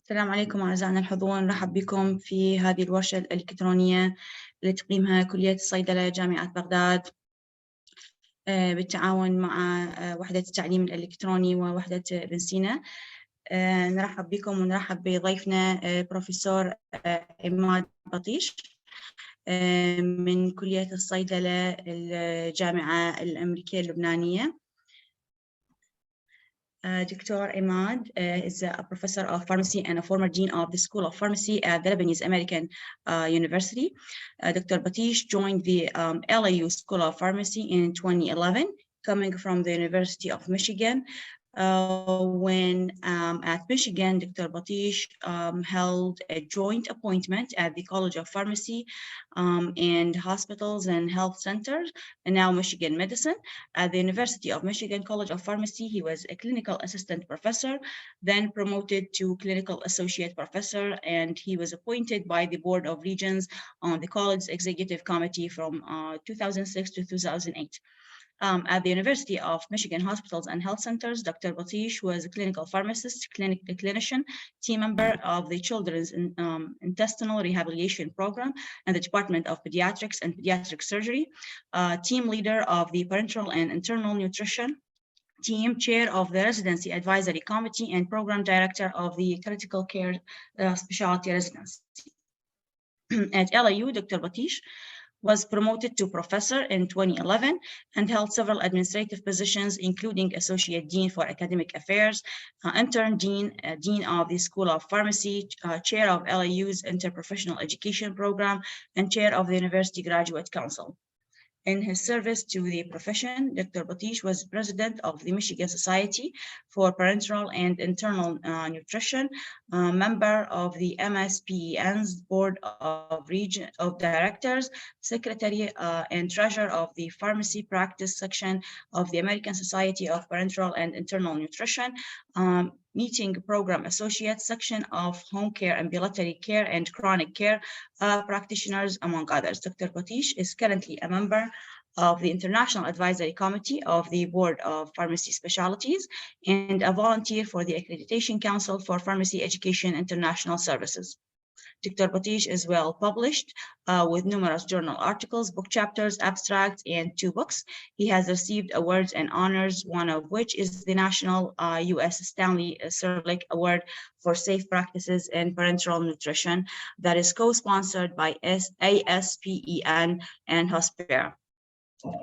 السلام عليكم أعزائنا الحضور، نرحب بكم في هذه الورشة الإلكترونية اللي تقيمها كلية الصيدلة جامعة بغداد بالتعاون مع وحدة التعليم الإلكتروني ووحدة بن سينا. نرحب بكم ونرحب بضيفنا بروفيسور إماد بطيش من كلية الصيدلة الجامعة الأمريكية اللبنانية. Dr. Imad is a professor of pharmacy and a former dean of the School of Pharmacy at the Lebanese American University. Dr. Btaiche joined the LAU School of Pharmacy in 2011, coming from the University of Michigan. When at Michigan, Dr. Btaiche held a joint appointment at the College of Pharmacy and Hospitals and Health Centers, and now Michigan Medicine. At the University of Michigan College of Pharmacy, he was a clinical assistant professor, then promoted to clinical associate professor, and he was appointed by the Board of Regents on the college's executive committee from 2006 to 2008. At the University of Michigan Hospitals and Health Centers, Dr. Btaiche was a clinical pharmacist, clinician, team member of the Children's Intestinal Rehabilitation Program and the Department of Pediatrics and Pediatric Surgery, team leader of the Parenteral and Internal Nutrition team, chair of the Residency Advisory Committee, and program director of the Critical Care Specialty Residency. At LAU, Dr. Btaiche was promoted to professor in 2011 and held several administrative positions, including Associate Dean for Academic Affairs, Intern Dean, Dean of the School of Pharmacy, Chair of LAU's Interprofessional Education Program, and Chair of the University Graduate Council. In his service to the profession, Dr. Btaiche was president of the Michigan Society for Parenteral and Internal Nutrition, member of the MSPEN's Board of Directors, secretary and treasurer of the Pharmacy Practice section of the American Society of Parenteral and Internal Nutrition, meeting program associate section of home care, ambulatory care, and chronic care practitioners, among others. Dr. Btaiche is currently a member of the International Advisory Committee of the Board of Pharmacy Specialties and a volunteer for the Accreditation Council for Pharmacy Education International Services. Dr. Btaiche is well published with numerous journal articles, book chapters, abstracts, and 2 books. He has received awards and honors, one of which is the National U.S. Stanley Serlick Award for Safe Practices in Parenteral Nutrition that is co-sponsored by ASPEN and Hospira.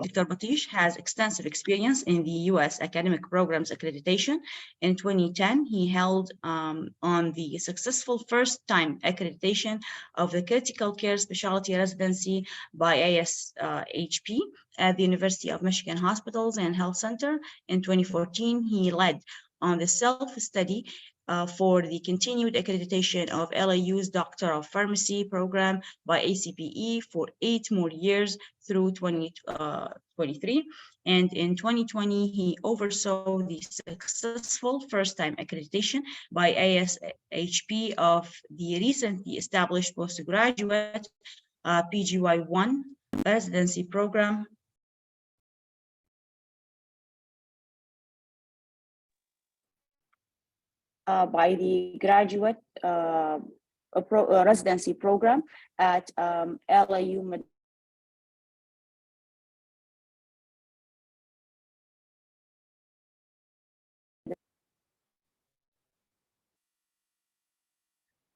Dr. Btaiche has extensive experience in the U.S. academic programs accreditation. In 2010, he held on the successful first-time accreditation of the Critical Care Specialty Residency by ASHP at the University of Michigan Hospitals and Health Center. In 2014, he led on the self-study for the continued accreditation of LAU's Doctor of Pharmacy program by ACPE for 8 more years through 2023. And in 2020, he oversaw the successful first-time accreditation by ASHP of the recently established postgraduate PGY1 residency program by the graduate residency program at LAU.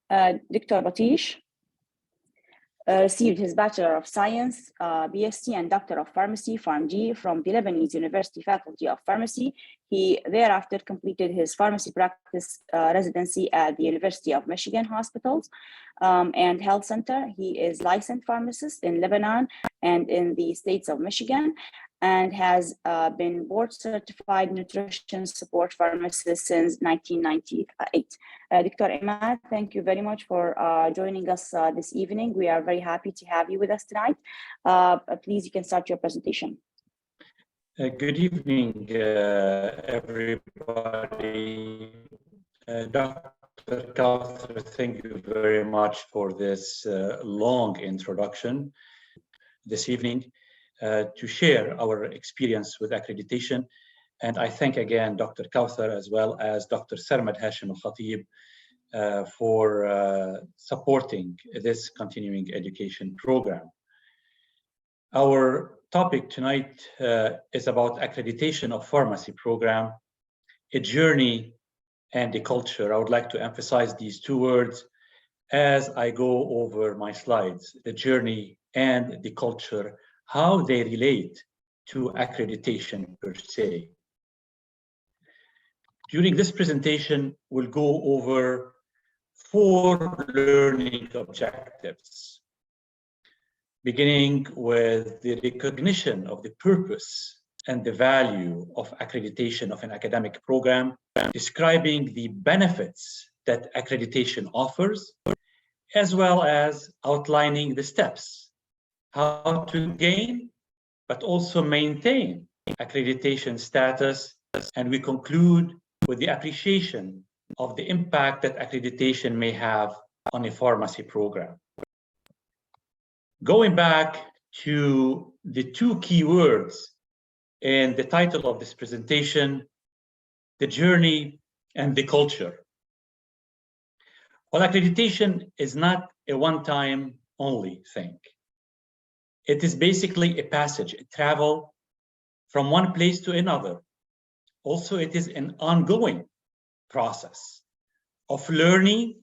Dr. Btaiche received his Bachelor of Science, BSc, and Doctor of Pharmacy, PharmD, from the Lebanese University Faculty of Pharmacy. He thereafter completed his pharmacy practice residency at the University of Michigan Hospitals and Health Center. He is licensed pharmacist in Lebanon and in the states of Michigan, and has been board certified nutrition support pharmacist since 1998. Dr. Imad, thank you very much for joining us this evening. We are very happy to have you with us tonight. Please, you can start your presentation. Good evening, everybody. Dr. Kauthar, thank you very much for this long introduction this evening. To share our experience with accreditation. And I thank again Dr. Kauthar as well as Dr. Sarmad Hashim Al-Khatib for supporting this continuing education program. Our topic tonight is about accreditation of pharmacy program, a journey and a culture. I would like to emphasize these two words as I go over my slides, the journey and the culture, how they relate to accreditation per se. During this presentation, we'll go over 4 learning objectives, beginning with the recognition of the purpose and the value of accreditation of an academic program, describing the benefits that accreditation offers, as well as outlining the steps, how to gain, but also maintain accreditation status. And we conclude with the appreciation of the impact that accreditation may have on a pharmacy program. Going back to the 2 key words in the title of this presentation, the journey and the culture. Well, accreditation is not a one-time only thing. It is basically a passage, a travel from one place to another. Also, it is an ongoing process of learning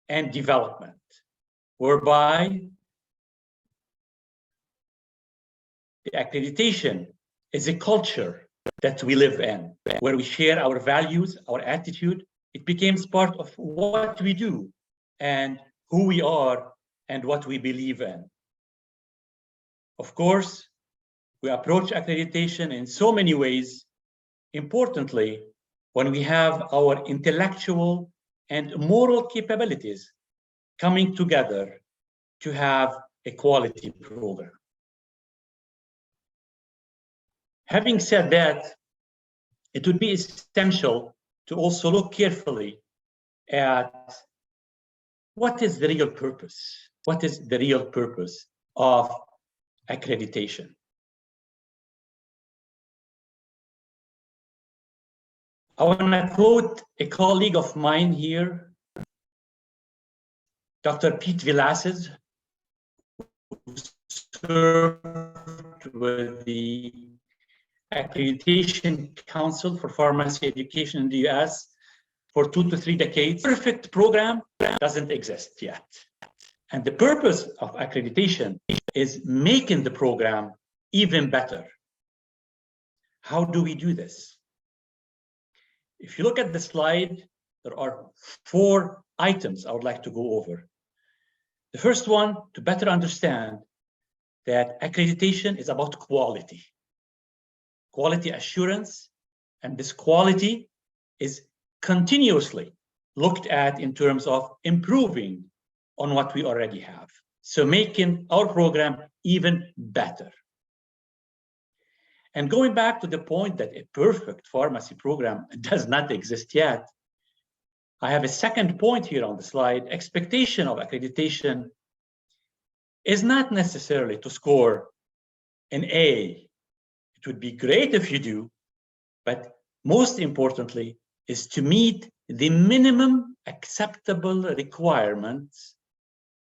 and development, whereby the accreditation is a culture that we live in, where we share our values, our attitude. It becomes part of what we do and who we are and what we believe in. Of course, we approach accreditation in so many ways. Importantly, when we have our intellectual and moral capabilities coming together to have a quality program. Having said that, it would be essential to also look carefully at what is the real purpose? What is the real purpose of accreditation? I want to quote a colleague of mine here, Dr. Pete Villases, who served with the Accreditation Council for Pharmacy Education in the US for 2 to 3 decades. Perfect program doesn't exist yet. And the purpose of accreditation is making the program even better. How do we do this? If you look at the slide, there are 4 items I would like to go over. The first one, to better understand that accreditation is about quality. Quality assurance, and this quality is continuously looked at in terms of improving on what we already have. So making our program even better. And going back to the point that a perfect pharmacy program does not exist yet, I have a second point here on the slide. Expectation of accreditation is not necessarily to score an A. It would be great if you do, but most importantly is to meet the minimum acceptable requirements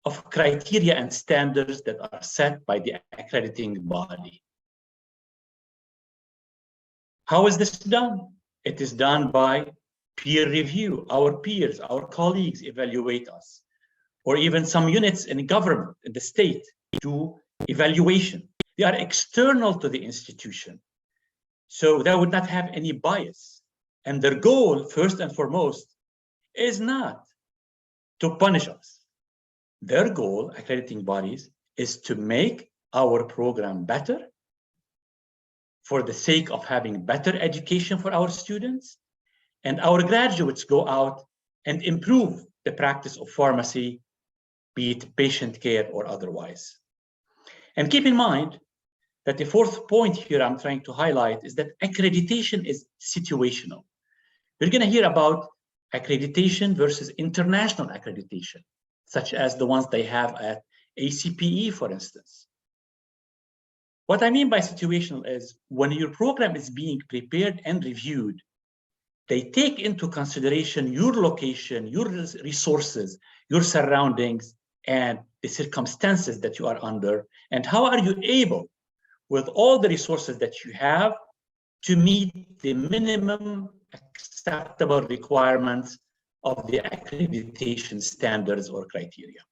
of criteria and standards that are set by the accrediting body. How is this done? It is done by peer review. Our peers, our colleagues evaluate us, or even some units in government, in the state, do evaluation. They are external to the institution, so they would not have any bias. And their goal, first and foremost, is not to punish us. Their goal, accrediting bodies, is to make our program better for the sake of having better education for our students, and our graduates go out and improve the practice of pharmacy, be it patient care or otherwise. And keep in mind that the 4th point here I'm trying to highlight is that accreditation is situational. We're going to hear about accreditation versus international accreditation, such as the ones they have at ACPE, for instance. What I mean by situational is when your program is being prepared and reviewed they take into consideration your location, your resources, your surroundings, and the circumstances that you are under, and how are you able, with all the resources that you have, to meet the minimum acceptable requirements of the accreditation standards or criteria.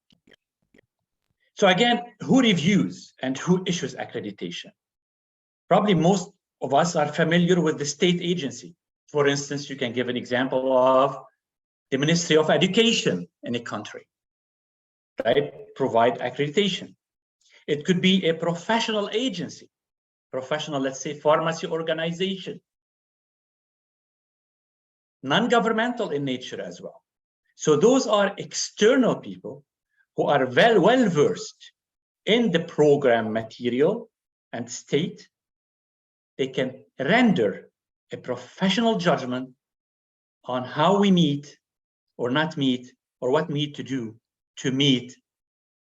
So again, who reviews and who issues accreditation? Probably most of us are familiar with the state agency. For instance, you can give an example of the Ministry of Education in a country, right? Provide accreditation. It could be a professional agency, professional, let's say, pharmacy organization, non-governmental in nature as well. So those are external people who are well-versed in the program material and state. They can render a professional judgment on how we meet or not meet, or what we need to do to meet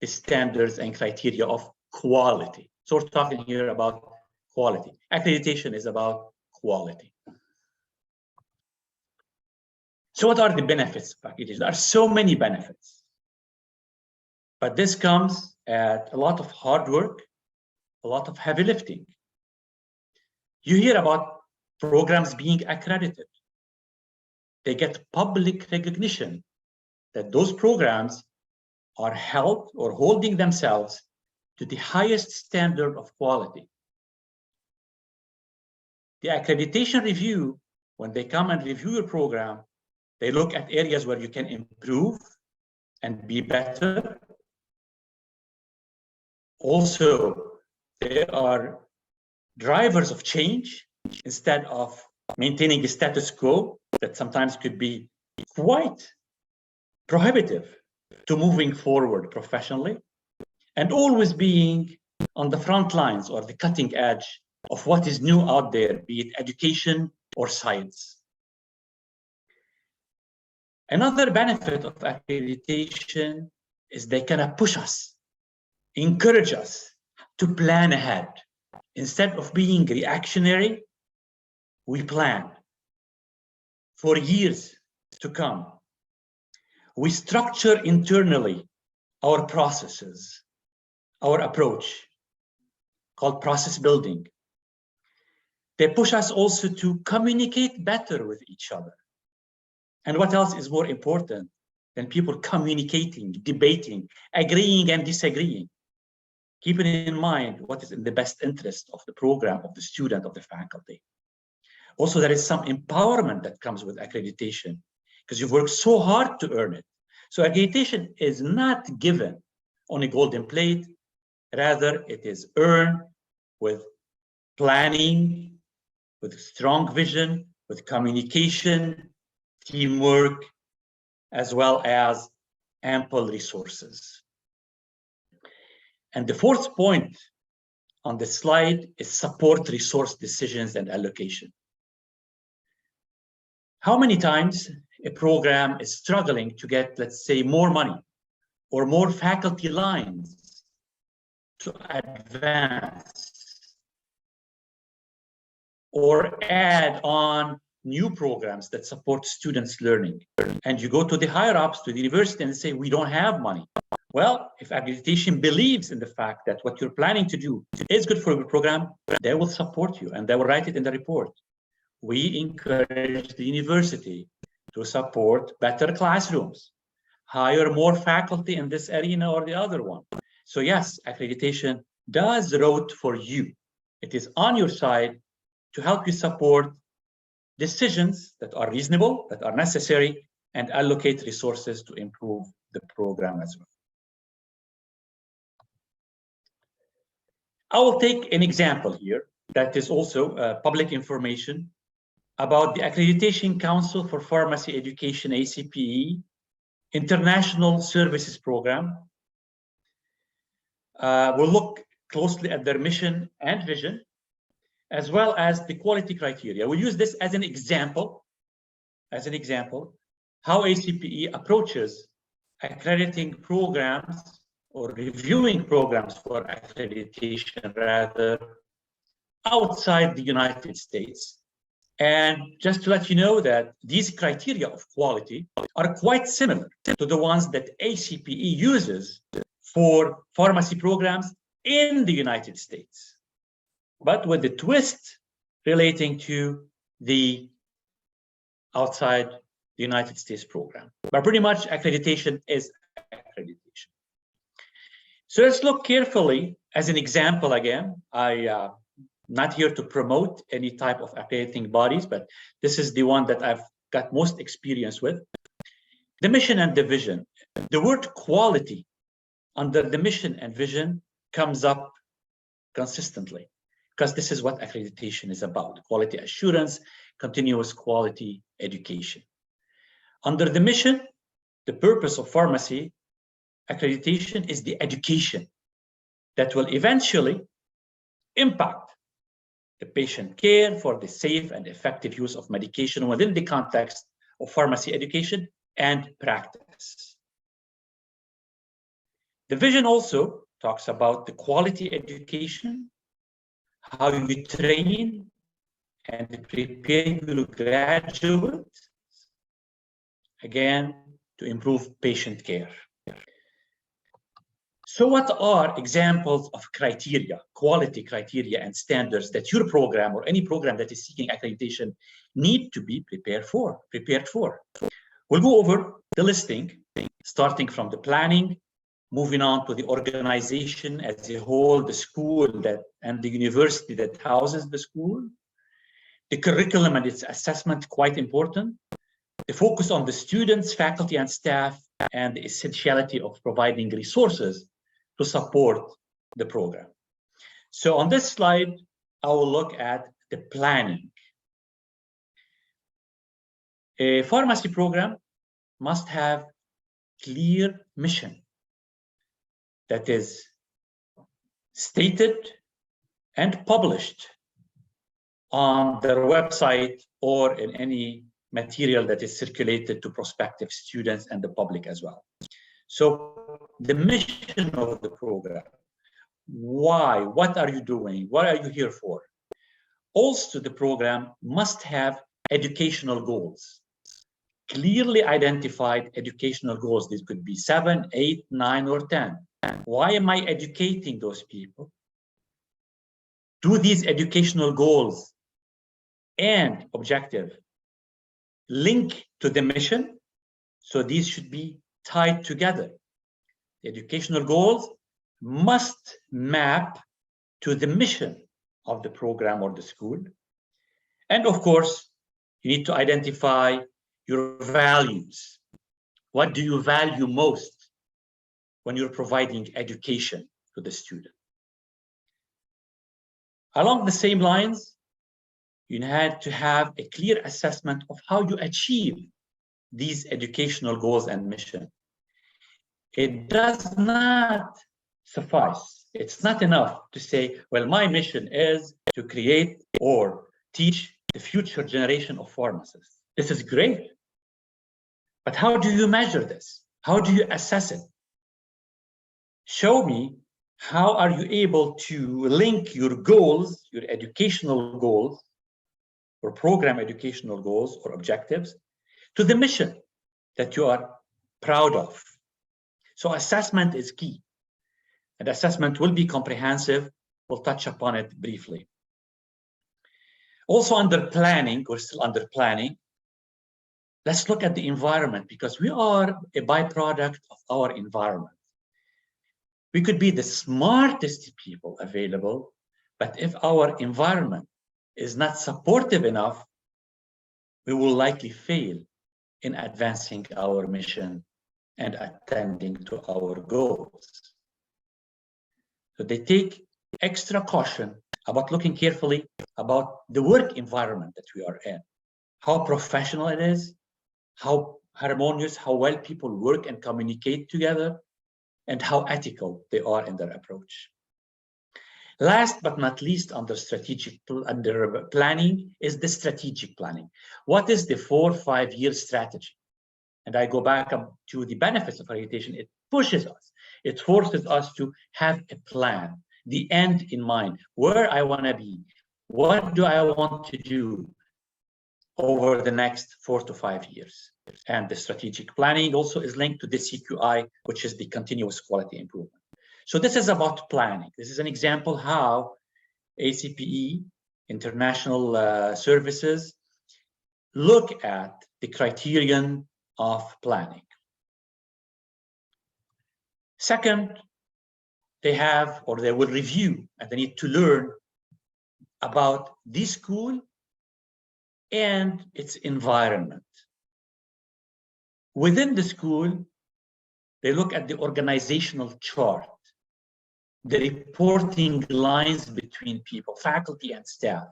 the standards and criteria of quality. So we're talking here about quality. Accreditation is about quality. So what are the benefits of accreditation? There are so many benefits, but this comes at a lot of hard work, a lot of heavy lifting. You hear about programs being accredited. They get public recognition that those programs are held or holding themselves to the highest standard of quality. The accreditation review, when they come and review your program, they look at areas where you can improve and be better. Also, they are drivers of change instead of maintaining the status quo that sometimes could be quite prohibitive to moving forward professionally, and always being on the front lines or the cutting edge of what is new out there, be it education or science. Another benefit of accreditation is they kind of push us, encourage us to plan ahead. Instead of being reactionary, we plan for years to come. We structure internally our processes, our approach, called process building. They push us also to communicate better with each other. And what else is more important than people communicating, debating, agreeing and disagreeing? Keeping in mind what is in the best interest of the program, of the student, of the faculty. Also, there is some empowerment that comes with accreditation because you've worked so hard to earn it. So accreditation is not given on a golden plate. Rather, it is earned with planning, with strong vision, with communication, teamwork, as well as ample resources. And the fourth point on the slide is support resource decisions and allocation. How many times a program is struggling to get, let's say, more money or more faculty lines to advance or add on new programs that support students' learning. And you go to the higher ups, to the university, and say, we don't have money. Well, if accreditation believes in the fact that what you're planning to do is good for your program, they will support you and they will write it in the report. We encourage the university to support better classrooms, hire more faculty in this arena or the other one. So yes, accreditation does root for you. It is on your side to help you support decisions that are reasonable, that are necessary, and allocate resources to improve the program as well. I will take an example here that is also public information about the Accreditation Council for Pharmacy Education, ACPE, International Services Program. We'll look closely at their mission and vision, as well as the quality criteria. We'll use this as an example, how ACPE approaches accrediting programs or reviewing programs for accreditation rather outside the United States, And just to let you know that these criteria of quality are quite similar to the ones that ACPE uses for pharmacy programs in the United States, but with the twist relating to the outside the United States program. But pretty much accreditation is accreditation. So let's look carefully as an example again. Not here to promote any type of accrediting bodies, but this is the one that I've got most experience with. The mission and the vision. The word quality under the mission and vision comes up consistently because this is what accreditation is about: quality assurance, continuous quality education. Under the mission, the purpose of pharmacy accreditation is the education that will eventually impact the patient care for the safe and effective use of medication within the context of pharmacy education and practice. The vision also talks about the quality education, how you train and prepare your graduates, again, to improve patient care. So what are examples of criteria, quality criteria and standards that your program or any program that is seeking accreditation need to be prepared for? We'll go over the listing, starting from the planning, moving on to the organization as a whole, the school and the university that houses the school, the curriculum and its assessment, quite important, the focus on the students, faculty, and staff, and the essentiality of providing resources to support the program. So on this slide, I will look at the planning. A pharmacy program must have clear mission that is stated and published on their website or in any material that is circulated to prospective students and the public as well. So the mission of the program, why, what are you doing, what are you here for? Also, the program must have educational goals, clearly identified educational goals. These could be 7, 8, 9, or 10. Why am I educating those people? Do these educational goals and objective link to the mission? So these should be tied together. The educational goals must map to the mission of the program or the school. And of course, you need to identify your values. What do you value most when you're providing education to the student? Along the same lines, you had to have a clear assessment of how you achieve these educational goals and mission. It does not suffice. It's not enough to say, well, my mission is to create or teach the future generation of pharmacists. This is great. But how do you measure this? How do you assess it? Show me how are you able to link your goals, your educational goals, or program educational goals or objectives to the mission that you are proud of. So assessment is key. And assessment will be comprehensive. We'll touch upon it briefly. Also under planning, we're still under planning. Let's look at the environment because we are a byproduct of our environment. We could be the smartest people available, but if our environment is not supportive enough, we will likely fail in advancing our mission and attending to our goals. So they take extra caution about looking carefully about the work environment that we are in, how professional it is, how harmonious, how well people work and communicate together, and how ethical they are in their approach. Last but not least, under planning is the strategic planning. What is the 4 or 5 year strategy? And I go back to the benefits of accreditation. It pushes us, it forces us to have a plan, the end in mind, where I want to be, what do I want to do, over the next 4 to 5 years. And the strategic planning also is linked to the CQI, which is the continuous quality improvement. So this is about planning. This is an example how ACPE, international services, look at the criterion of planning. Second, they have, or they will review, and they need to learn about the school and its environment. Within the school, they look at the organizational chart, the reporting lines between people, faculty and staff.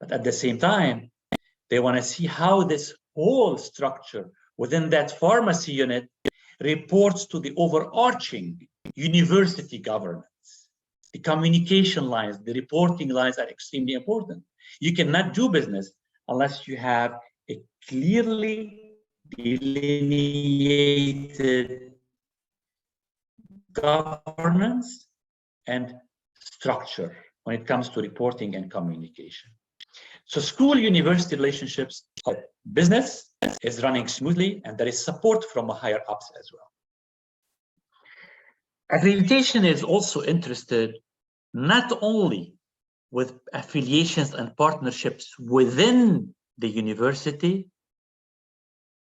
But at the same time, they want to see how this whole structure within that pharmacy unit reports to the overarching university governance. The communication lines, the reporting lines are extremely important. You cannot do business unless you have a clearly delineated governance and structure when it comes to reporting and communication. So school-university relationships, business is running smoothly, and there is support from higher ups as well. Accreditation is also interested not only with affiliations and partnerships within the university,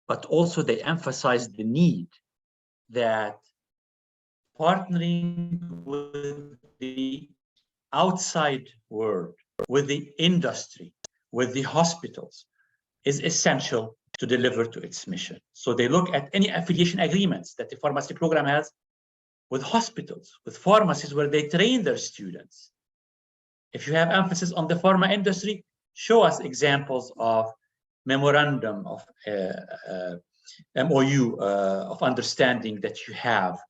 but also they emphasize the need that partnering with the outside world, with the industry, with the hospitals, is essential to deliver to its mission. So they look at any affiliation agreements that the pharmacy program has with hospitals, with pharmacies where they train their students. If you have emphasis on the pharma industry, show us examples of memorandum of MOU of understanding that you have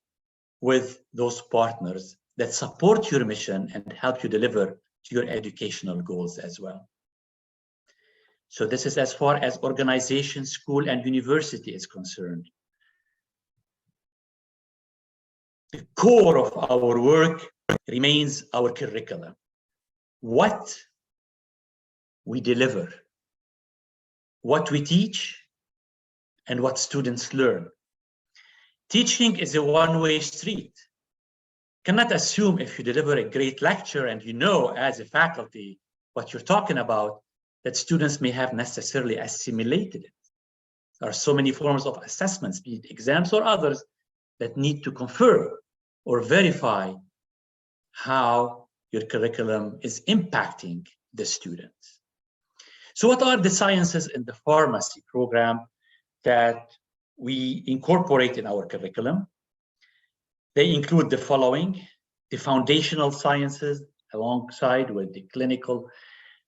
with those partners that support your mission and help you deliver to your educational goals as well. So this is as far as organization, school, and university is concerned. The core of our work remains our curriculum. What we deliver, what we teach, and what students learn. Teaching is a one-way street. Cannot assume if you deliver a great lecture and you know as a faculty what you're talking about, that students may have necessarily assimilated it. There are so many forms of assessments, be it exams or others, that need to confirm or verify how your curriculum is impacting the students. So what are the sciences in the pharmacy program that we incorporate in our curriculum? They include the following: the foundational sciences alongside with the clinical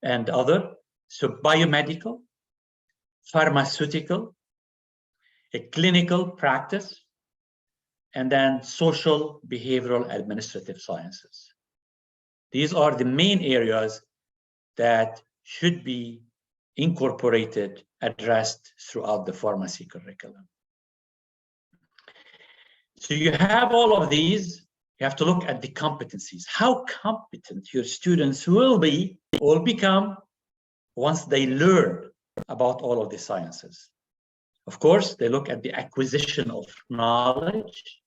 and other. So biomedical, pharmaceutical, a clinical practice, and then social, behavioral, administrative sciences. These are the main areas that should be incorporated, addressed throughout the pharmacy curriculum. So you have all of these, you have to look at the competencies, how competent your students will be or become once they learn about all of the sciences. Of course, they look at the acquisition of knowledge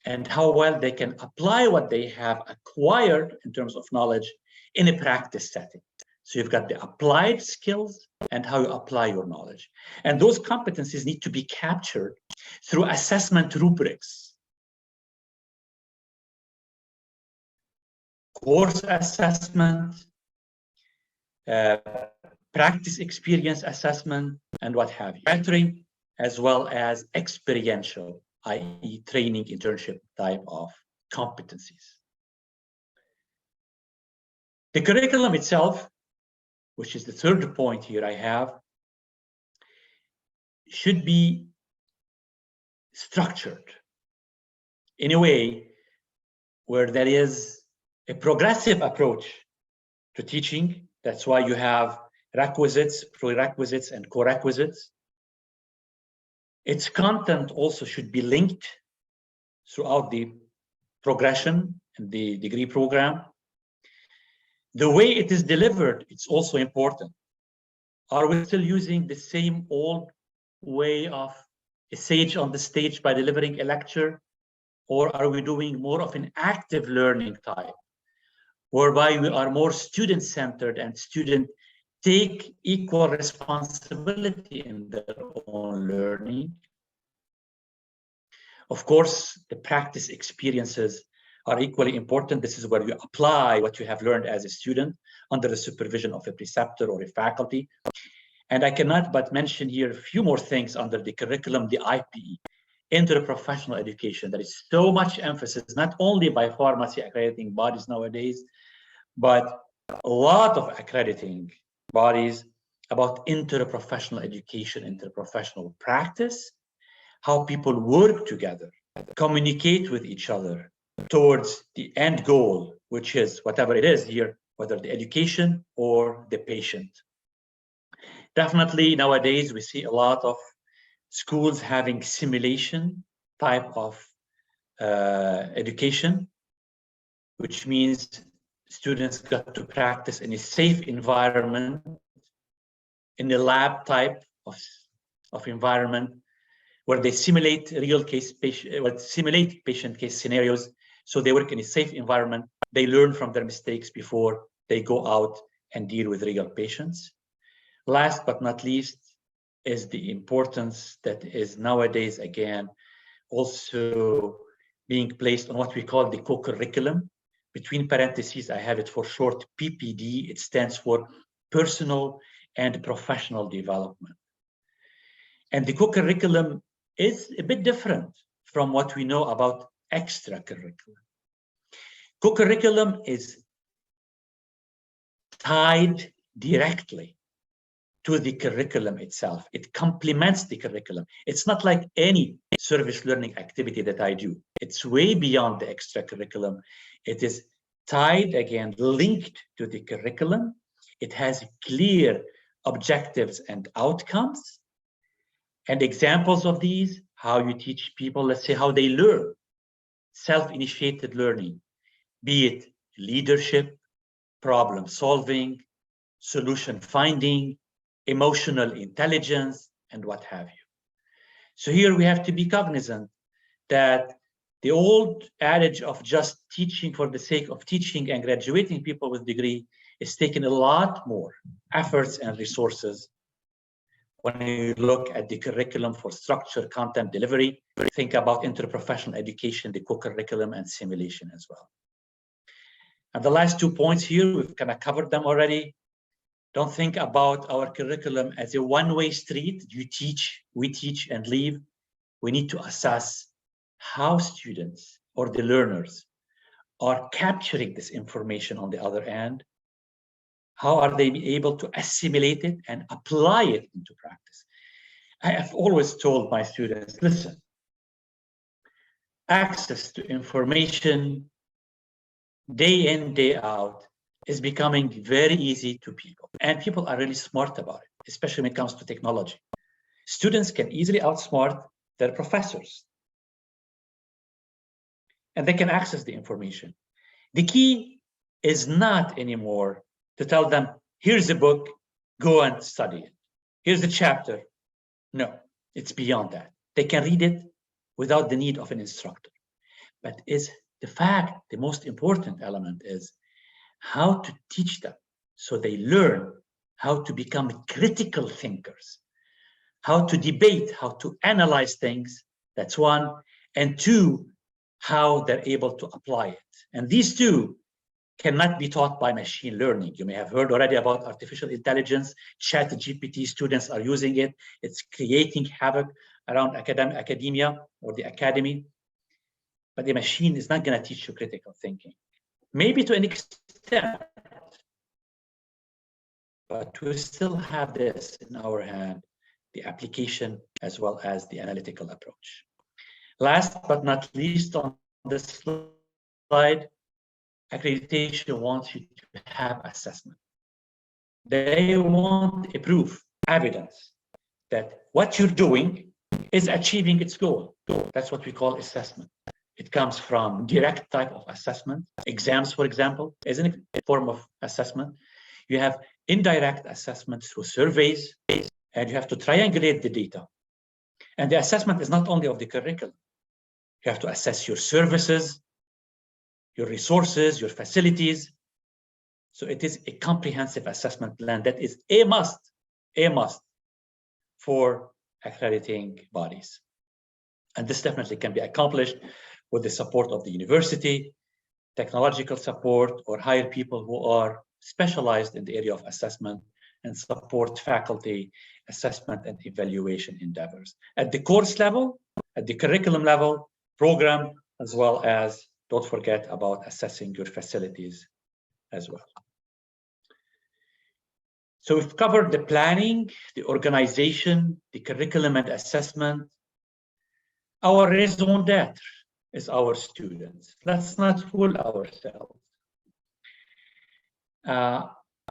and how well they can apply what they have acquired in terms of knowledge in a practice setting. So you've got the applied skills and how you apply your knowledge. And those competencies need to be captured through assessment rubrics, course assessment, practice experience assessment, and what have you. Mentoring, as well as experiential, i.e. training, internship type of competencies. The curriculum itself, which is the third point here I have, should be structured in a way where there is a progressive approach to teaching. That's why you have requisites, prerequisites, and co-requisites. Its content also should be linked throughout the progression and the degree program. The way it is delivered, it's also important. Are we still using the same old way of a sage on the stage by delivering a lecture? Or are we doing more of an active learning type, whereby we are more student-centered and students take equal responsibility in their own learning? Of course, the practice experiences are equally important. This is where you apply what you have learned as a student under the supervision of a preceptor or a faculty. And I cannot but mention here a few more things under the curriculum, the IPE, interprofessional education. There is so much emphasis, not only by pharmacy accrediting bodies nowadays, but a lot of accrediting bodies about interprofessional education, interprofessional practice, how people work together, communicate with each other towards the end goal, which is whatever it is here, whether the education or the patient. Definitely nowadays we see a lot of schools having simulation type of education, which means students got to practice in a safe environment, in a lab type of environment, where they simulate patient case scenarios. So they work in a safe environment. They learn from their mistakes before they go out and deal with real patients. Last but not least is the importance that is nowadays, again, also being placed on what we call the co-curriculum. Between parentheses, I have it for short PPD. It stands for personal and professional development. And the co-curriculum is a bit different from what we know about extracurriculum. Co-curriculum is tied directly to the curriculum itself. It complements the curriculum. It's not like any service learning activity that I do. It's way beyond the extracurriculum. It is tied, again, linked to the curriculum. It has clear objectives and outcomes. And examples of these, how you teach people, let's say, how they learn, self-initiated learning, be it leadership, problem solving, solution finding, emotional intelligence, and what have you. So here we have to be cognizant that the old adage of just teaching for the sake of teaching and graduating people with degree is taking a lot more efforts and resources. When you look at the curriculum for structure, content delivery, think about interprofessional education, the co-curriculum, and simulation as well. And the last 2 points here, we've kind of covered them already. Don't think about our curriculum as a one-way street. You teach, we teach, and leave. We need to assess how students or the learners are capturing this information on the other end. How are they able to assimilate it and apply it into practice? I have always told my students, listen, access to information day in, day out is becoming very easy to people. And people are really smart about it, especially when it comes to technology. Students can easily outsmart their professors. And they can access the information. The key is not anymore to tell them, here's a book, go and study it. Here's the chapter. No, it's beyond that. They can read it without the need of an instructor. But is the fact, the most important element is how to teach them so they learn how to become critical thinkers, how to debate, how to analyze things, that's one, and two, how they're able to apply it. And these two cannot be taught by machine learning. You may have heard already about artificial intelligence. ChatGPT, students are using it. It's creating havoc around academia or the academy. But the machine is not going to teach you critical thinking. Maybe to an extent, but we still have this in our hand, the application as well as the analytical approach. Last but not least on this slide, accreditation wants you to have assessment. They want a proof, evidence that what you're doing is achieving its goal. That's what we call assessment. It comes from direct type of assessment. Exams, for example, is a form of assessment. You have indirect assessment through surveys, and you have to triangulate the data. And the assessment is not only of the curriculum. You have to assess your services, your resources, your facilities. So it is a comprehensive assessment plan that is a must for accrediting bodies. And this definitely can be accomplished with the support of the university, technological support, or hire people who are specialized in the area of assessment and support faculty assessment and evaluation endeavors. At the course level, at the curriculum level, program, as well as don't forget about assessing your facilities as well. So we've covered the planning, the organization, the curriculum and assessment. Our raison d'etre is our students. Let's not fool ourselves.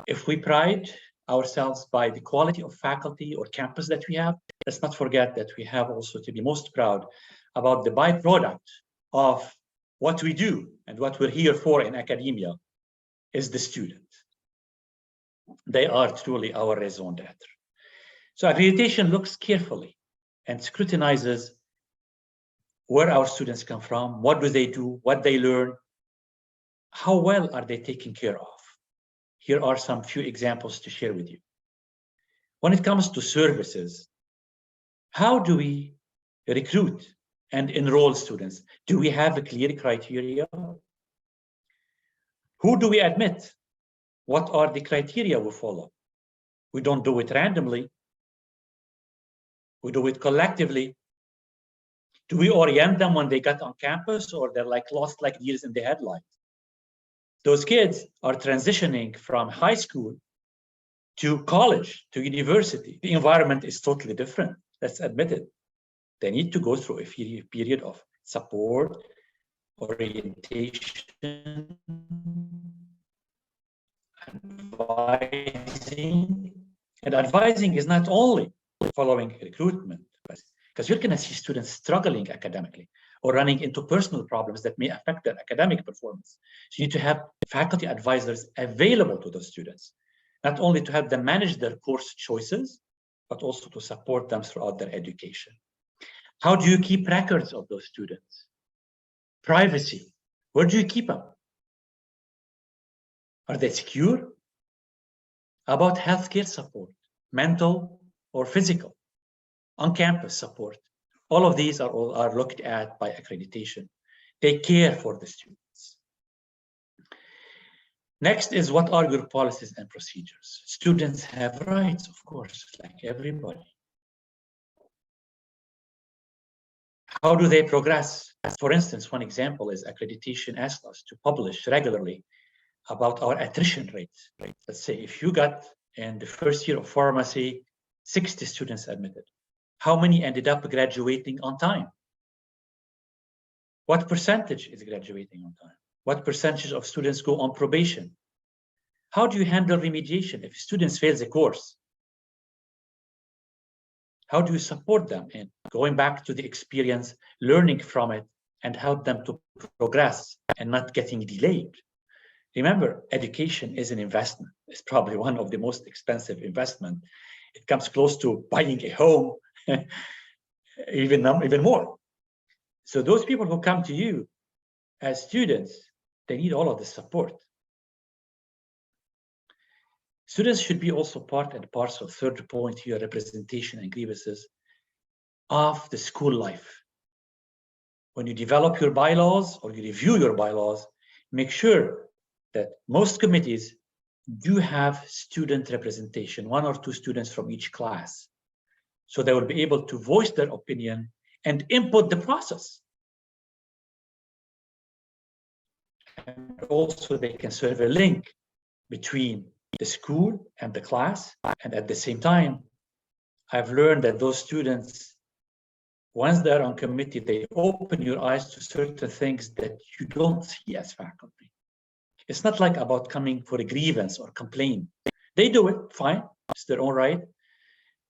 If we pride ourselves by the quality of faculty or campus that we have, let's not forget that we have also to be most proud about the byproduct of what we do and what we're here for in academia is the student. They are truly our raison d'etre. So accreditation looks carefully and scrutinizes where our students come from, what do they do, what they learn, how well are they taken care of. Here are some few examples to share with you. When it comes to services, how do we recruit and enroll students? Do we have a clear criteria? Who do we admit? What are the criteria we follow? We don't do it randomly. We do it collectively. Do we orient them when they get on campus, or they're like lost like deers in the headlights? Those kids are transitioning from high school to college, to university. The environment is totally different. Let's admit it. They need to go through a period of support, orientation, advising. And advising is not only following recruitment, because you're going to see students struggling academically or running into personal problems that may affect their academic performance. So you need to have faculty advisors available to those students, not only to help them manage their course choices, but also to support them throughout their education. How do you keep records of those students? Privacy, where do you keep them? Are they secure? About healthcare support, mental or physical, on-campus support. All of these are looked at by accreditation. They care for the students. Next is, what are your policies and procedures? Students have rights, of course, like everybody. How do they progress? For instance, one example is accreditation asks us to publish regularly about our attrition rates. Let's say if you got in the first year of pharmacy, 60 students admitted. How many ended up graduating on time? What percentage is graduating on time? What percentage of students go on probation? How do you handle remediation if students fail the course? How do you support them in going back to the experience, learning from it, and help them to progress and not getting delayed? Remember, education is an investment. It's probably one of the most expensive investments. It comes close to buying a home, even more. So those people who come to you as students, they need all of the support. Students should be also part and parcel, third point here, representation and grievances of the school life. When you develop your bylaws or you review your bylaws, make sure that most committees do have student representation, 1 or 2 students from each class. So they will be able to voice their opinion and input the process. And also they can serve a link between the school and the class. And at the same time, I've learned that those students, once they're on committee, they open your eyes to certain things that you don't see as faculty. It's not like about coming for a grievance or complaint. They do it, fine, it's their own right,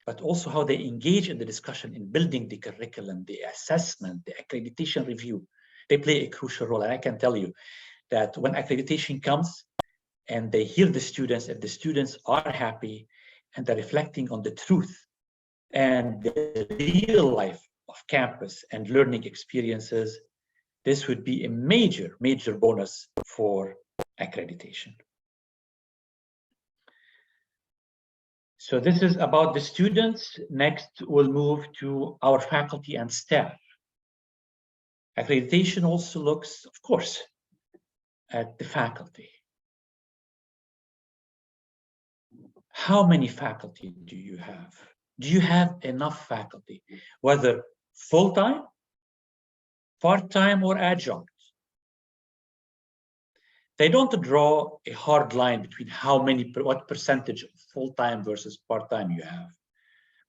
but also how they engage in the discussion in building the curriculum, the assessment, the accreditation review. They play a crucial role. And I can tell you that when accreditation comes and they hear the students, if the students are happy and they're reflecting on the truth and the real life of campus and learning experiences, this would be a major, major bonus for accreditation. So this is about the students. Next, we'll move to our faculty and staff. Accreditation also looks, of course, at the faculty. How many faculty do you have? Do you have enough faculty, whether full-time, part-time, or adjunct? They don't draw a hard line between what percentage of full-time versus part-time you have,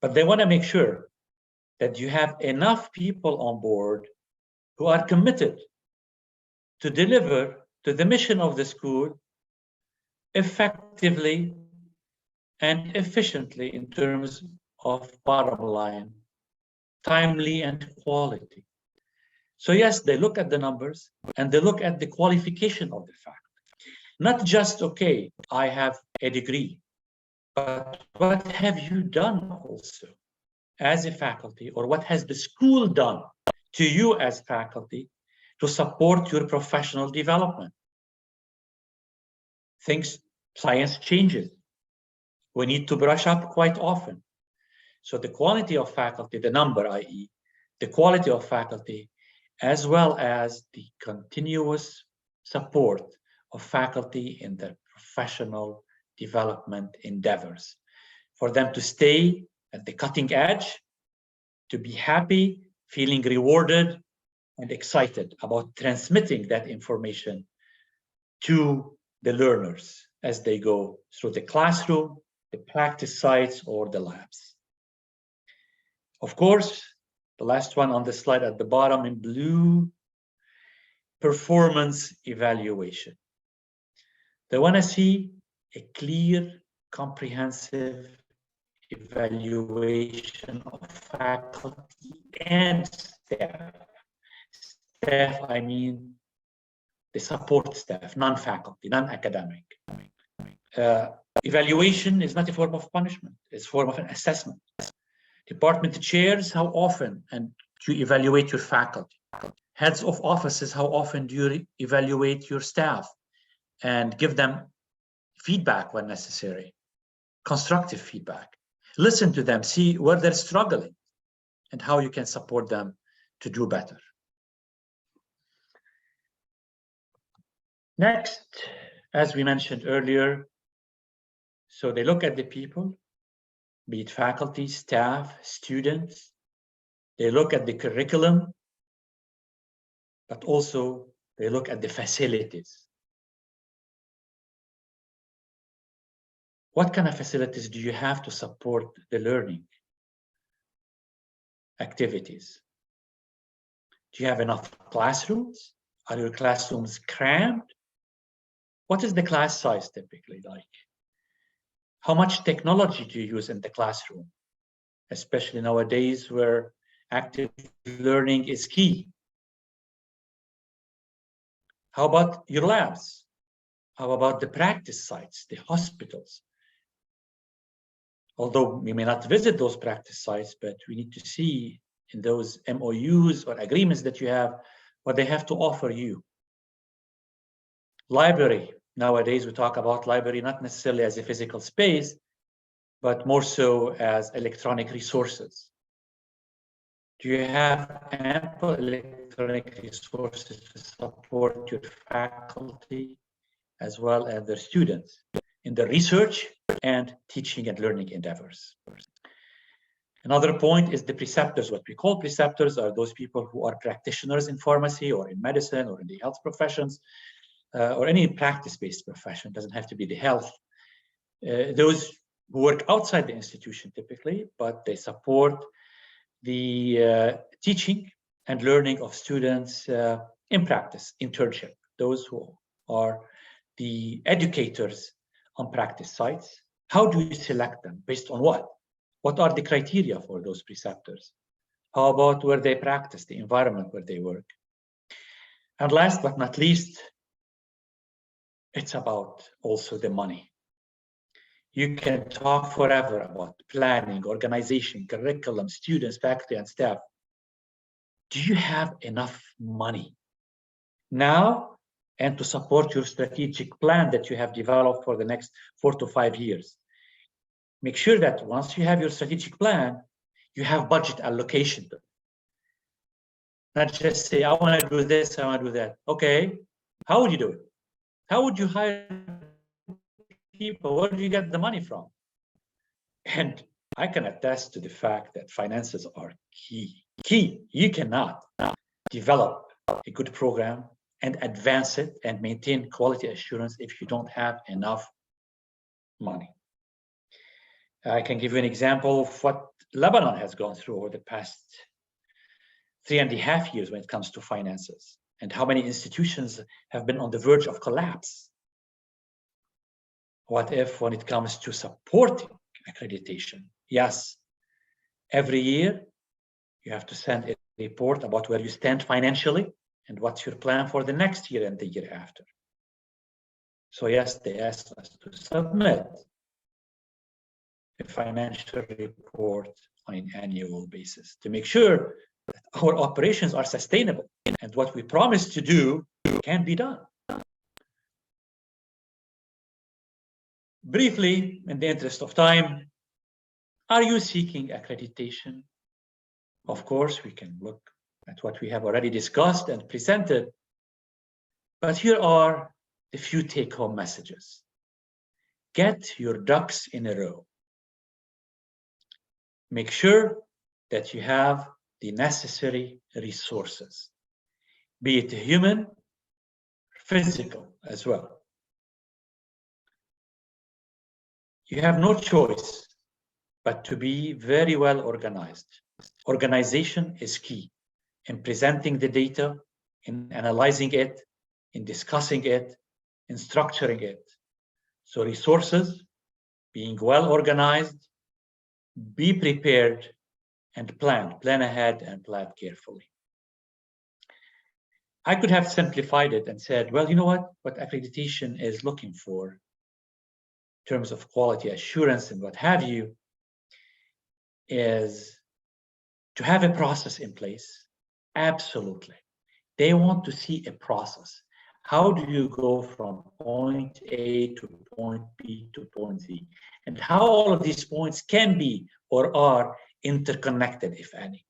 but they want to make sure that you have enough people on board who are committed to deliver to the mission of the school effectively and efficiently in terms of bottom line, timely and quality. So yes, they look at the numbers and they look at the qualification of the faculty. Not just, okay, I have a degree, but what have you done also as a faculty, or what has the school done to you as faculty to support your professional development? Science changes. We need to brush up quite often. So the quality of faculty, the number, i.e., the quality of faculty, as well as the continuous support of faculty in their professional development endeavors, for them to stay at the cutting edge, to be happy, feeling rewarded, and excited about transmitting that information to the learners as they go through the classroom, the practice sites, or the labs. Of course, the last one on the slide at the bottom in blue, performance evaluation. They want to see a clear, comprehensive evaluation of faculty and staff. Staff, I mean the support staff, non-faculty, non-academic. Evaluation is not a form of punishment, it's a form of an assessment. Department chairs, how often and do you evaluate your faculty? Heads of offices, how often do you evaluate your staff and give them feedback when necessary, constructive feedback? Listen to them, see where they're struggling and how you can support them to do better. Next, as we mentioned earlier, so they look at the people, be it faculty, staff, students. They look at the curriculum, but also they look at the facilities. What kind of facilities do you have to support the learning activities? Do you have enough classrooms? Are your classrooms crammed? What is the class size typically like? How much technology do you use in the classroom, especially nowadays where active learning is key? How about your labs? How about the practice sites, the hospitals? Although we may not visit those practice sites, but we need to see in those MOUs or agreements that you have, what they have to offer you. Library. Nowadays, we talk about library not necessarily as a physical space, but more so as electronic resources. Do you have ample electronic resources to support your faculty as well as their students in their research and teaching and learning endeavors? Another point is the preceptors. What we call preceptors are those people who are practitioners in pharmacy or in medicine or in the health professions, or any practice-based profession. It doesn't have to be the health. Those who work outside the institution typically, but they support the teaching and learning of students in practice, internship. Those who are the educators on practice sites. How do you select them? Based on what? What are the criteria for those preceptors? How about where they practice, the environment where they work? And last but not least, it's about also the money. You can talk forever about planning, organization, curriculum, students, faculty, and staff. Do you have enough money now and to support your strategic plan that you have developed for the next 4 to 5 years? Make sure that once you have your strategic plan, you have budget allocation. Not just say, I want to do this, I want to do that. Okay, how would you do it? How would you hire people? Where do you get the money from? And I can attest to the fact that finances are key. You cannot develop a good program and advance it and maintain quality assurance if you don't have enough money. I can give you an example of what Lebanon has gone through over the past 3.5 years when it comes to finances, and how many institutions have been on the verge of collapse. What if when it comes to supporting accreditation? Yes, every year you have to send a report about where you stand financially and what's your plan for the next year and the year after. So yes, they asked us to submit a financial report on an annual basis to make sure that our operations are sustainable and what we promise to do can be done. Briefly, in the interest of time, are you seeking accreditation? Of course, we can look at what we have already discussed and presented, but here are a few take-home messages. Get your ducks in a row. Make sure that you have the necessary resources, be it human, physical as well. You have no choice but to be very well organized. Organization is key in presenting the data, in analyzing it, in discussing it, in structuring it. So resources, being well organized, be prepared and plan ahead and plan carefully. I could have simplified it and said, well, you know what accreditation is looking for in terms of quality assurance and what have you is to have a process in place. Absolutely. They want to see a process. How do you go from point A to point B to point Z? And how all of these points can be or are interconnected, if any.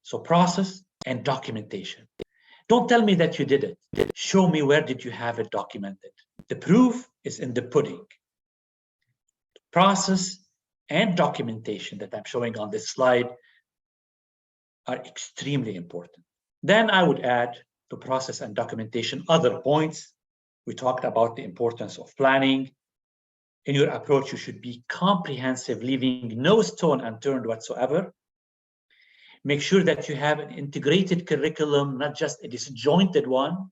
So process and documentation. Don't tell me that you did it. Show me where did you have it documented. The proof is in the pudding. Process and documentation that I'm showing on this slide are extremely important. Then I would add to process and documentation other points. We talked about the importance of planning. In your approach, you should be comprehensive, leaving no stone unturned whatsoever. Make sure that you have an integrated curriculum, not just a disjointed one.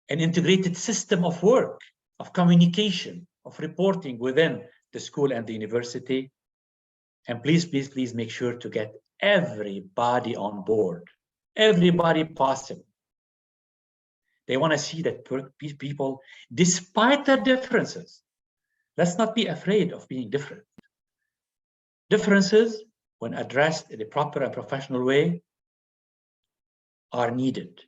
An integrated system of work, of communication, of reporting within the school and the university. And please, please, please make sure to get everybody on board, everybody possible. They want to see that people, despite their differences, let's not be afraid of being different. Differences, when addressed in a proper and professional way, are needed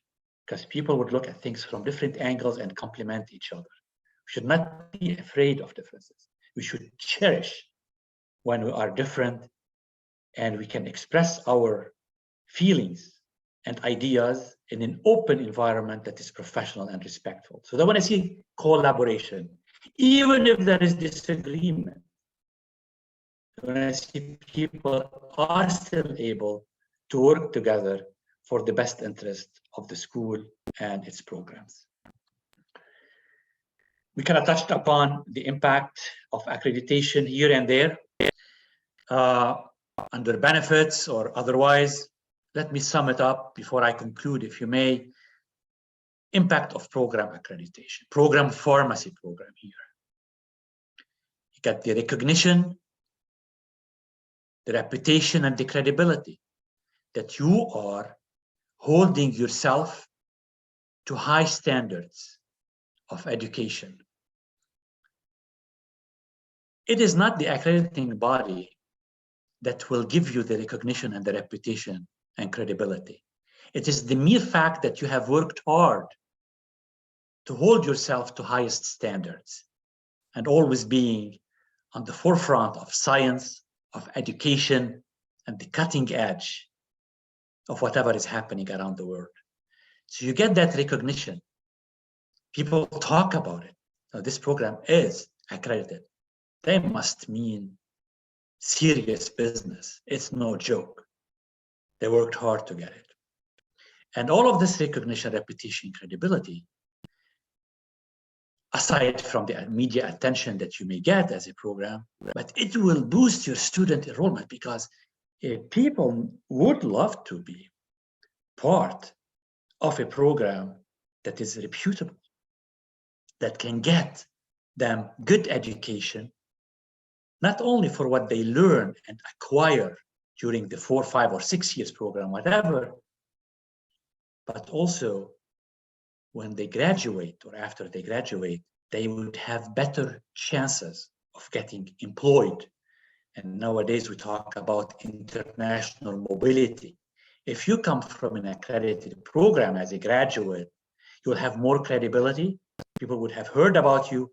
because people would look at things from different angles and complement each other. We should not be afraid of differences. We should cherish when we are different and we can express our feelings and ideas in an open environment that is professional and respectful. So when I see collaboration, even if there is disagreement, when I see people are still able to work together for the best interest of the school and its programs. We kind of touched upon the impact of accreditation here and there, under benefits or otherwise. Let me sum it up before I conclude, if you may. Impact of program accreditation, program pharmacy program here. You get the recognition, the reputation, and the credibility that you are holding yourself to high standards of education. It is not the accrediting body that will give you the recognition and the reputation and credibility. It is the mere fact that you have worked hard to hold yourself to highest standards and always being on the forefront of science, of education, and the cutting edge of whatever is happening around the world. So you get that recognition. People talk about it. Now, this program is accredited. They must mean serious business. It's no joke. They worked hard to get it. And all of this recognition, reputation, credibility, aside from the media attention that you may get as a program, but it will boost your student enrollment because people would love to be part of a program that is reputable, that can get them good education, not only for what they learn and acquire during the 4, 5, or 6 years program, whatever, but also when they graduate or after they graduate, they would have better chances of getting employed. And nowadays we talk about international mobility. If you come from an accredited program as a graduate, you'll have more credibility. People would have heard about you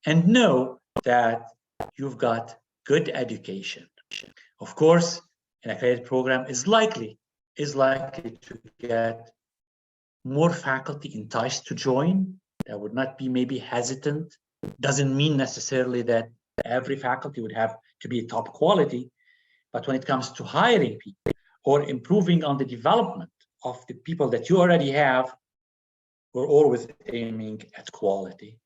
and know that you've got good education. Of course, an accredited program is likely to get more faculty enticed to join. That would not be maybe hesitant. Doesn't mean necessarily that every faculty would have to be top quality, but when it comes to hiring people or improving on the development of the people that you already have, we're always aiming at quality.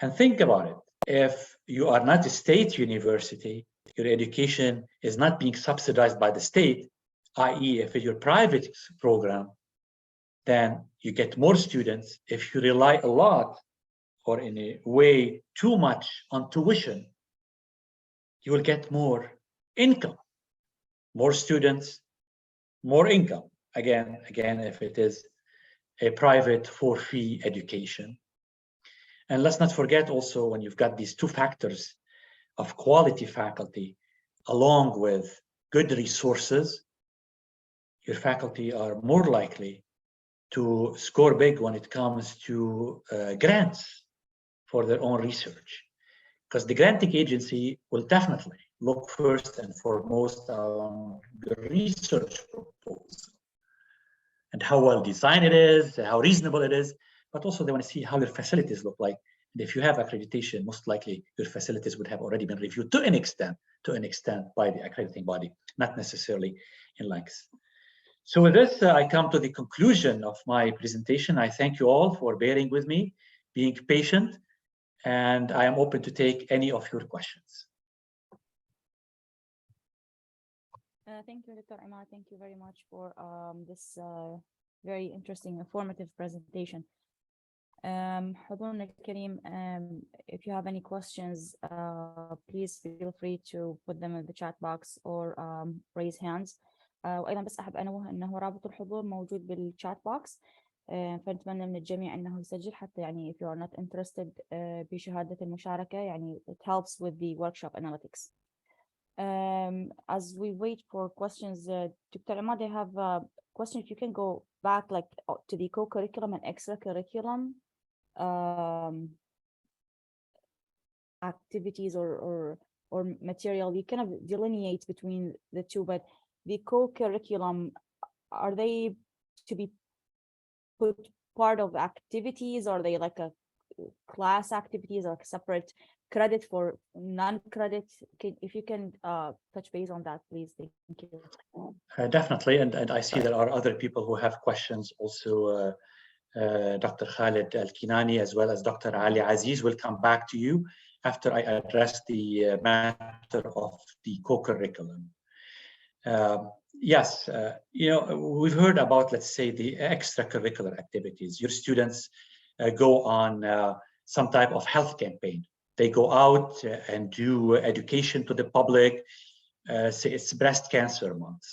And think about it. If you are not a state university, your education is not being subsidized by the state, i.e. if you're a private program, then you get more students. If you rely a lot or in a way too much on tuition, you will get more income, more students, more income. Again, if it is a private for-fee education. And let's not forget also when you've got these two factors of quality faculty along with good resources, your faculty are more likely to score big when it comes to grants for their own research. Because the granting agency will definitely look first and foremost on the research proposal and how well designed it is, how reasonable it is, but also they want to see how your facilities look like. And if you have accreditation, most likely your facilities would have already been reviewed to an extent by the accrediting body, not necessarily in length. So with this, I come to the conclusion of my presentation. I thank you all for bearing with me, being patient, and I am open to take any of your questions. Thank you, Dr. Imad. Thank you very much for this very interesting, informative presentation. حضورنا الكريم, if you have any questions, please feel free to put them in the chat box or raise hands. وأيضا بس أحب أنوه أنه رابط الحضور موجود بالchat box, فنتمنى من الجميع أنه يسجل حتى يعني if you are not interested بشهادة المشاركة, يعني it helps with the workshop analytics. As we wait for questions, Dr. Imad, I have a question. If you can go back like to the co-curriculum and extracurriculum activities or material, you kind of delineate between the two, but the co-curriculum, are they to be put part of activities? Are they like a class activities or separate credit for non-credit? If you can touch base on that, please. Thank you. Definitely, and I see there are other people who have questions also. Dr. Khalid Al-Kinani as well as Dr. Ali Aziz will come back to you after I address the matter of the co-curriculum. Yes, you know, we've heard about, let's say, the extracurricular activities. Your students go on some type of health campaign. They go out and do education to the public. Say it's breast cancer month.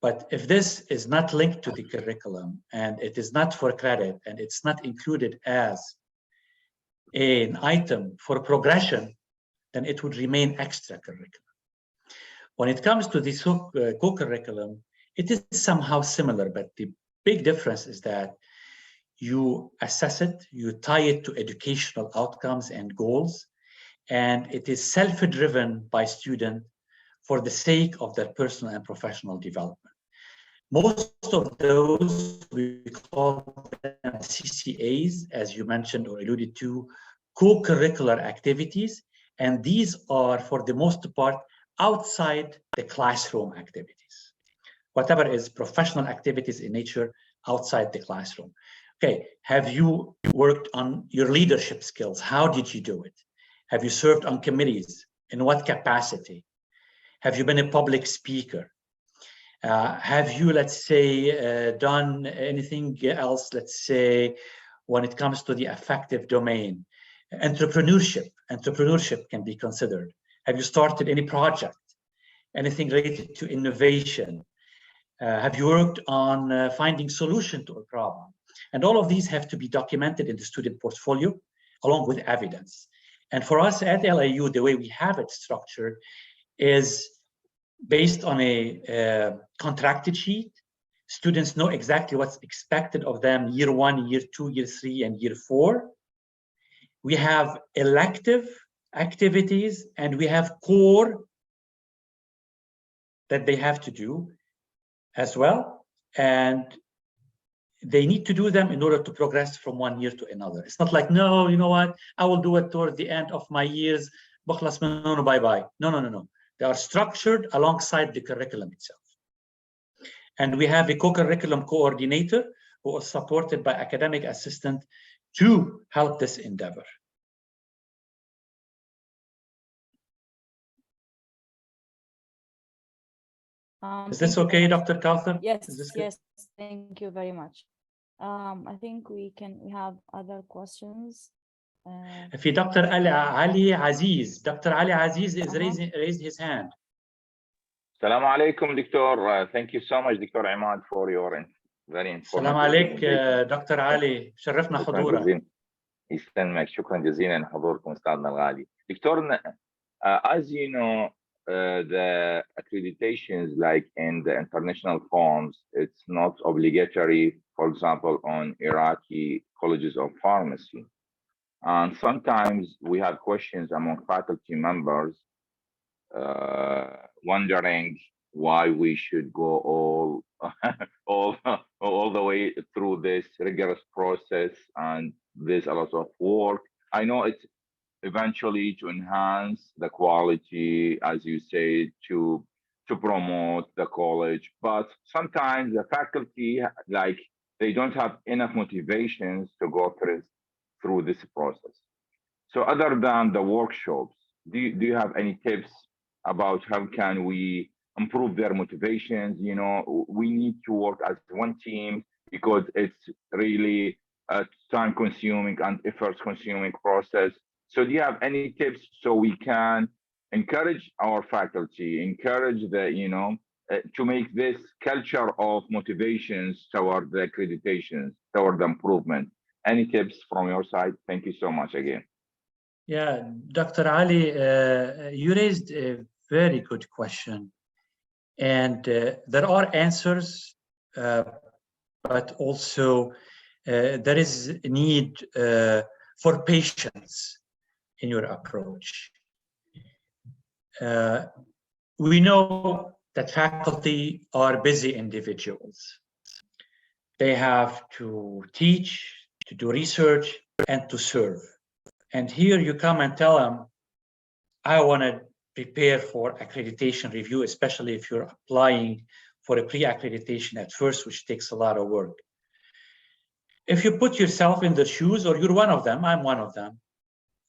But if this is not linked to the curriculum and it is not for credit and it's not included as an item for progression, then it would remain extracurricular. When it comes to the co-curriculum, it is somehow similar, but the big difference is that you assess it, you tie it to educational outcomes and goals, and it is self-driven by students for the sake of their personal and professional development. Most of those, we call them CCAs, as you mentioned or alluded to, co-curricular activities, and these are, for the most part, outside the classroom activities. Whatever is professional activities in nature outside the classroom. Okay, have you worked on your leadership skills? How did you do it? Have you served on committees? In what capacity? Have you been a public speaker? Have you, let's say, done anything else, let's say, when it comes to the affective domain? Entrepreneurship can be considered. Have you started any project? Anything related to innovation? Have you worked on finding solution to a problem? And all of these have to be documented in the student portfolio along with evidence. And for us at LIU, the way we have it structured is based on a contracted sheet. Students know exactly what's expected of them year 1, year 2, year 3, and year 4. We have elective activities and we have core that they have to do as well. And they need to do them in order to progress from one year to another. It's not like, no, you know what, I will do it toward the end of my years, bye-bye. No. They are structured alongside the curriculum itself. And we have a co-curriculum coordinator who is supported by academic assistant to help this endeavor. Is this okay, Dr. Kauthar? Yes, yes, thank you very much. I think we have other questions. في Dr. Ali Aziz. Dr. Ali Aziz is raised his hand. Assalamu alaikum, Doctor. Thank you so much, Dr. Imad, for your very informative. السلام عليك دكتور علي، شرفنا حضورك. يسلمك، شكرا جزيلا لحضوركم أستاذنا الغالي. Doctor, as you know, the accreditations, like in the international forms, it's not obligatory, for example, on Iraqi colleges of pharmacy. And sometimes we have questions among faculty members wondering why we should go all the way through this rigorous process, and there's a lot of work. I know it's eventually to enhance the quality, as you say, to promote the college, but sometimes the faculty, like, they don't have enough motivations to go through this process. So other than the workshops, do you have any tips about how can we improve their motivations? You know, we need to work as one team because it's really a time-consuming and effort-consuming process. So do you have any tips so we can encourage our faculty, encourage the, you know, to make this culture of motivations toward the accreditations, toward the improvement? Any tips from your side? Thank you so much again. Yeah, Dr. Ali, you raised a very good question. And there are answers, but also there is a need for patience in your approach. We know that faculty are busy individuals. They have to teach, to do research, and to serve. And here you come and tell them, I want to prepare for accreditation review, especially if you're applying for a pre-accreditation at first, which takes a lot of work. If you put yourself in their shoes, or you're one of them, I'm one of them,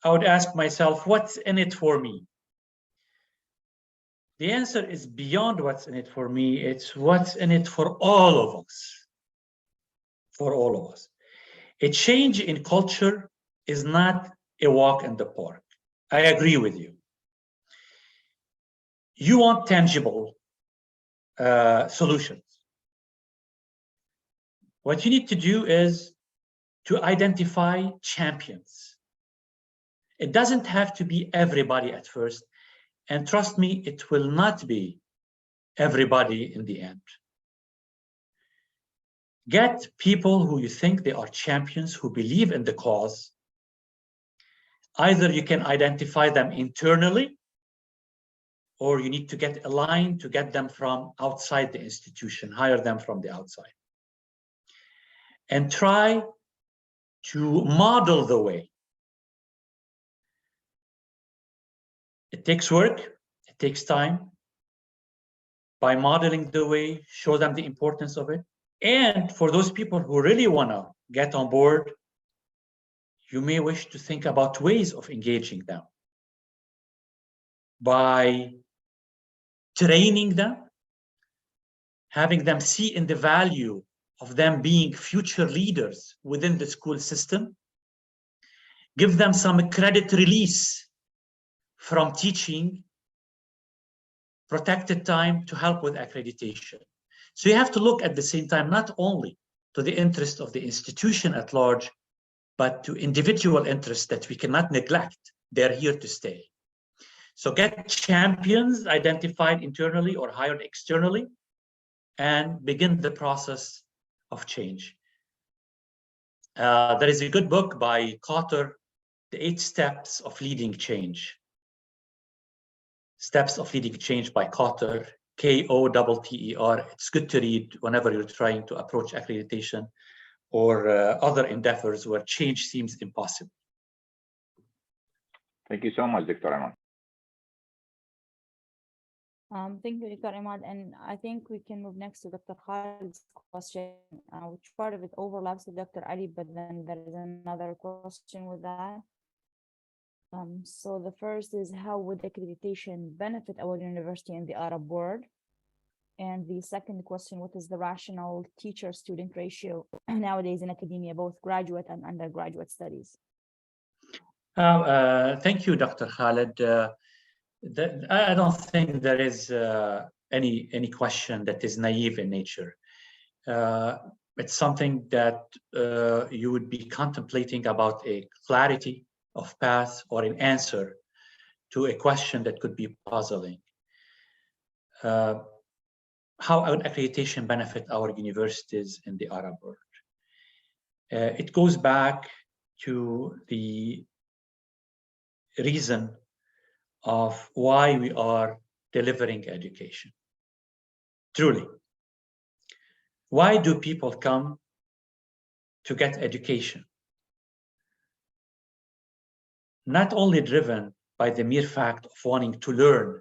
I would ask myself, what's in it for me? The answer is beyond what's in it for me. It's what's in it for all of us. For all of us. A change in culture is not a walk in the park. I agree with you. You want tangible solutions. What you need to do is to identify champions. It doesn't have to be everybody at first. And trust me, it will not be everybody in the end. Get people who you think they are champions, who believe in the cause. Either you can identify them internally, or you need to get aligned to get them from outside the institution, hire them from the outside. And try to model the way. It takes work, it takes time. By modeling the way, show them the importance of it. And for those people who really want to get on board, you may wish to think about ways of engaging them by training them, having them see in the value of them being future leaders within the school system, give them some credit release from teaching, protected time to help with accreditation. So you have to look at the same time, not only to the interest of the institution at large, but to individual interests that we cannot neglect. They're here to stay. So get champions identified internally or hired externally, and begin the process of change. There is a good book by Cotter, The 8 Steps of Leading Change. Steps of Leading Change by Cotter, K-O-T-T-E-R. It's good to read whenever you're trying to approach accreditation or other endeavors where change seems impossible. Thank you so much, Dr. Imad. Thank you, Dr. Imad. And I think we can move next to Dr. Khalid's question, which part of it overlaps with Dr. Ali, but then there is another question with that. So the first is, how would accreditation benefit our university and the Arab world? And the second question, what is the rational teacher-student ratio nowadays in academia, both graduate and undergraduate studies? Thank you, Dr. Khalid. I don't think there is any question that is naive in nature. It's something that you would be contemplating about a clarity of path or an answer to a question that could be puzzling. How would accreditation benefit our universities in the Arab world? It goes back to the reason of why we are delivering education. Truly, why do people come to get education? Not only driven by the mere fact of wanting to learn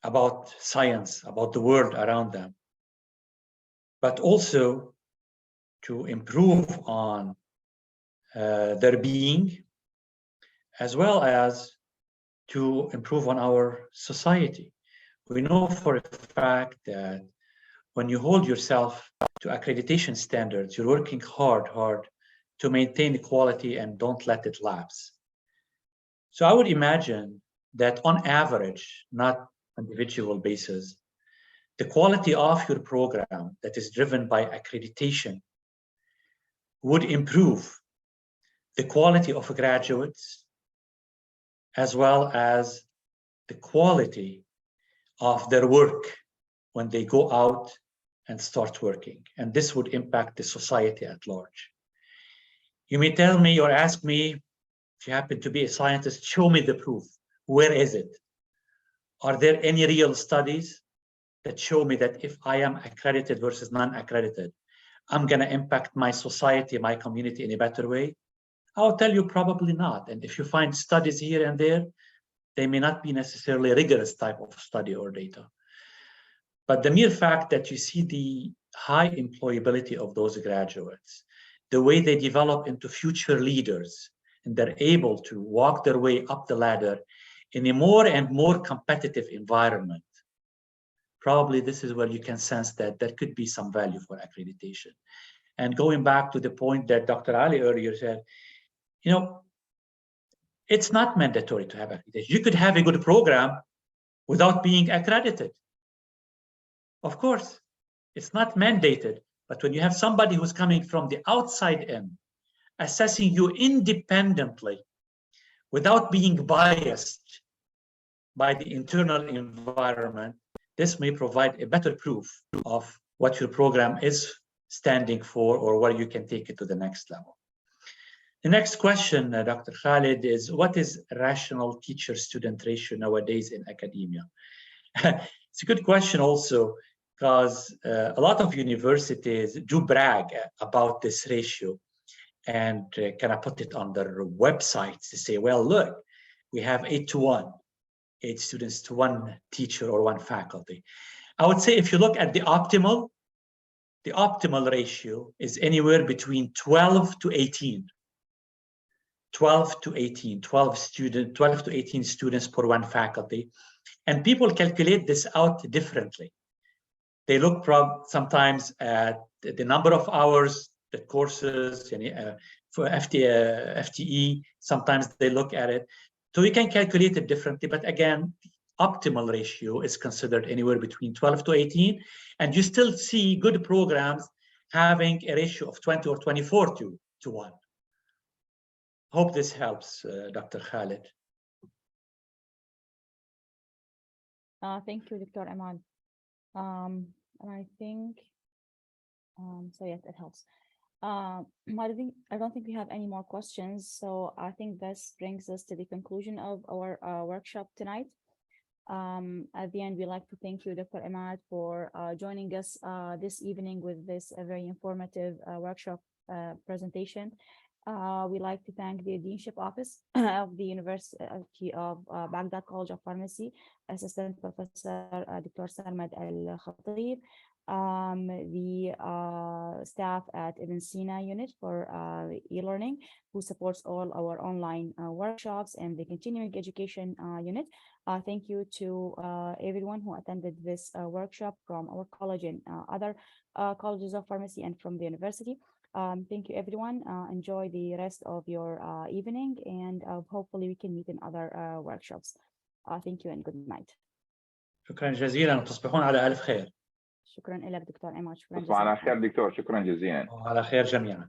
about science, about the world around them, but also to improve on their being, as well as to improve on our society. We know for a fact that when you hold yourself to accreditation standards, you're working hard to maintain quality and don't let it lapse. So I would imagine that on average, not individual basis, the quality of your program that is driven by accreditation would improve the quality of graduates, as well as the quality of their work when they go out and start working. And this would impact the society at large. You may tell me or ask me, if you happen to be a scientist, show me the proof. Where is it? Are there any real studies that show me that if I am accredited versus non-accredited, I'm going to impact my society, my community in a better way? I'll tell you probably not. And if you find studies here and there, they may not be necessarily rigorous type of study or data. But the mere fact that you see the high employability of those graduates, the way they develop into future leaders, and they're able to walk their way up the ladder in a more and more competitive environment, probably this is where you can sense that there could be some value for accreditation. And going back to the point that Dr. Ali earlier said, you know, it's not mandatory to have accreditation. You could have a good program without being accredited. Of course, it's not mandated, but when you have somebody who's coming from the outside in, assessing you independently, without being biased by the internal environment, this may provide a better proof of what your program is standing for or where you can take it to the next level. The next question, Dr. Khalid, is what is rational teacher-student ratio nowadays in academia? It's a good question also, because a lot of universities do brag about this ratio and kind of put it on their websites to say, well, look, we have 8-to-1, 8 students to 1 teacher or 1 faculty. I would say if you look at the optimal ratio is anywhere between 12 to 18. 12 to 18 students per 1 faculty. And people calculate this out differently. They look sometimes at the number of hours, the courses, for FTE, sometimes they look at it. So you can calculate it differently, but again, optimal ratio is considered anywhere between 12 to 18, and you still see good programs having a ratio of 20 or 24 to 1. Hope this helps, Dr. Khalid. Thank you, Dr. Imad. And I think, so yes, it helps. I don't think we have any more questions. So I think this brings us to the conclusion of our workshop tonight. At the end, we'd like to thank you, Dr. Imad, for joining us this evening with this very informative workshop presentation. We'd like to thank the Deanship Office of the University of Baghdad College of Pharmacy, Assistant Professor Dr. Sarmad Al-Khatib, the staff at Ibn Sina unit for e-learning, who supports all our online workshops, and the continuing education unit. Thank you to everyone who attended this workshop from our college and other colleges of pharmacy and from the university. Thank you, everyone. Enjoy the rest of your evening, and hopefully we can meet in other workshops. Thank you and good night. شكرا جزيلا وتصبحون على ألف خير. شكرا لك دكتور إماد. تصبح على خير دكتور، شكرا جزيلا. وعلى خير جميعا.